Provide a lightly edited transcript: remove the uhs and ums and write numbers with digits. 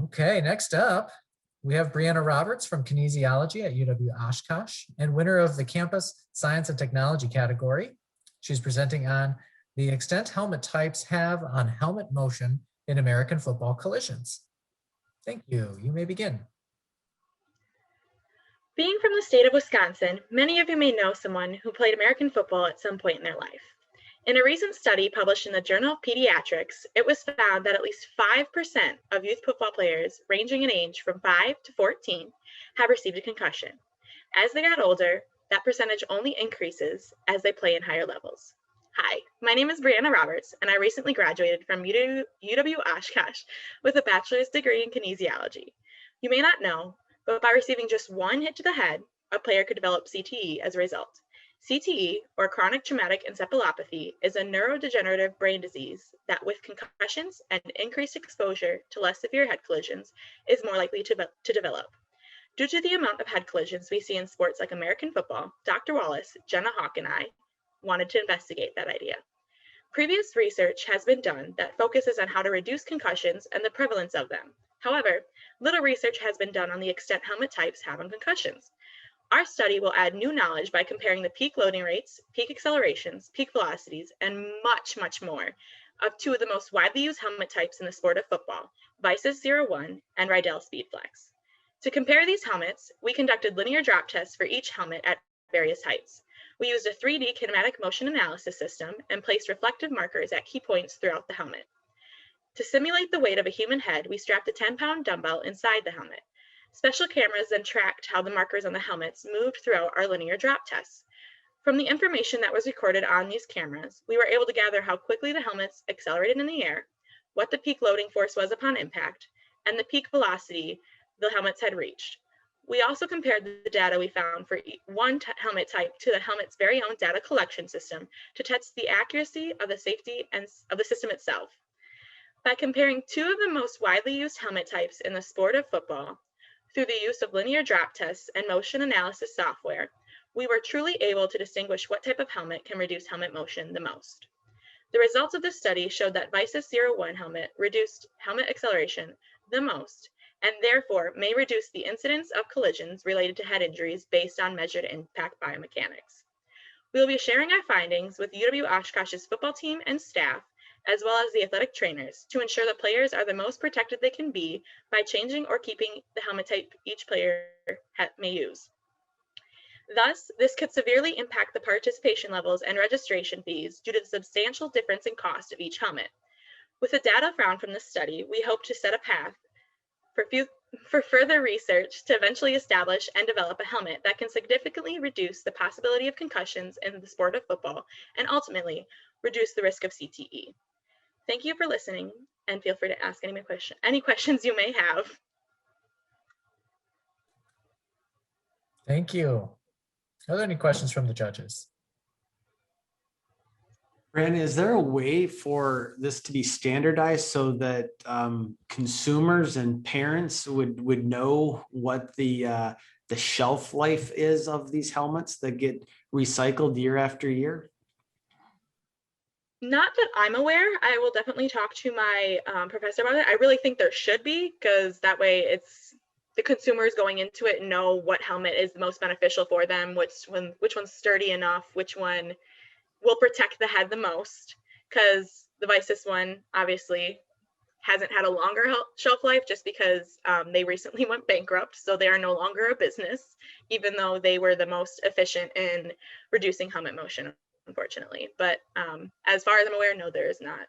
Okay, next up, we have Brianna Roberts from kinesiology at UW Oshkosh and winner of the campus science and technology category. She's presenting on the extent helmet types have on helmet motion in American football collisions. Thank you. You may begin. Being from the state of Wisconsin, many of you may know someone who played American football at some point in their life. In a recent study published in the Journal of Pediatrics, it was found that at least 5% of youth football players ranging in age from 5 to 14 have received a concussion. As they got older, that percentage only increases as they play in higher levels. Hi, my name is Brianna Roberts, and I recently graduated from UW Oshkosh with a bachelor's degree in kinesiology. You may not know, but by receiving just one hit to the head, a player could develop CTE as a result. CTE, or chronic traumatic encephalopathy, is a neurodegenerative brain disease that, with concussions and increased exposure to less severe head collisions, is more likely to develop. Due to the amount of head collisions we see in sports like American football, Dr. Wallace, Jenna Hawk, and I wanted to investigate that idea. Previous research has been done that focuses on how to reduce concussions and the prevalence of them. However, little research has been done on the extent helmet types have on concussions. Our study will add new knowledge by comparing the peak loading rates, peak accelerations, peak velocities, and much, much more of two of the most widely used helmet types in the sport of football, WiSys 01 and Rydell SpeedFlex. To compare these helmets, we conducted linear drop tests for each helmet at various heights. We used a 3D kinematic motion analysis system and placed reflective markers at key points throughout the helmet. To simulate the weight of a human head, we strapped a 10-pound dumbbell inside the helmet. Special cameras then tracked how the markers on the helmets moved throughout our linear drop tests. From the information that was recorded on these cameras, we were able to gather how quickly the helmets accelerated in the air, what the peak loading force was upon impact, and the peak velocity the helmets had reached. We also compared the data we found for one helmet type to the helmet's very own data collection system to test the accuracy of the safety and of the system itself. By comparing two of the most widely used helmet types in the sport of football, through the use of linear drop tests and motion analysis software, we were truly able to distinguish what type of helmet can reduce helmet motion the most. The results of this study showed that WiSys 01 helmet reduced helmet acceleration the most, and therefore may reduce the incidence of collisions related to head injuries based on measured impact biomechanics. We will be sharing our findings with UW Oshkosh's football team and staff, as well as the athletic trainers, to ensure that players are the most protected they can be by changing or keeping the helmet type each player may use. Thus, this could severely impact the participation levels and registration fees due to the substantial difference in cost of each helmet. With the data found from this study, we hope to set a path for further research to eventually establish and develop a helmet that can significantly reduce the possibility of concussions in the sport of football and ultimately reduce the risk of CTE. Thank you for listening, and feel free to ask any questions you may have. Thank you. Are there any questions from the judges? Brianna, is there a way for this to be standardized so that consumers and parents would know what the shelf life is of these helmets that get recycled year after year? Not that I'm aware. I will definitely talk to my professor about it. I really think there should be, because that way it's the consumers going into it know what helmet is the most beneficial for them, which one's sturdy enough, which one will protect the head the most, because the WiSys one obviously hasn't had a longer shelf life just because they recently went bankrupt, so they are no longer a business, even though they were the most efficient in reducing helmet motion, unfortunately. But as far as I'm aware, no, there is not.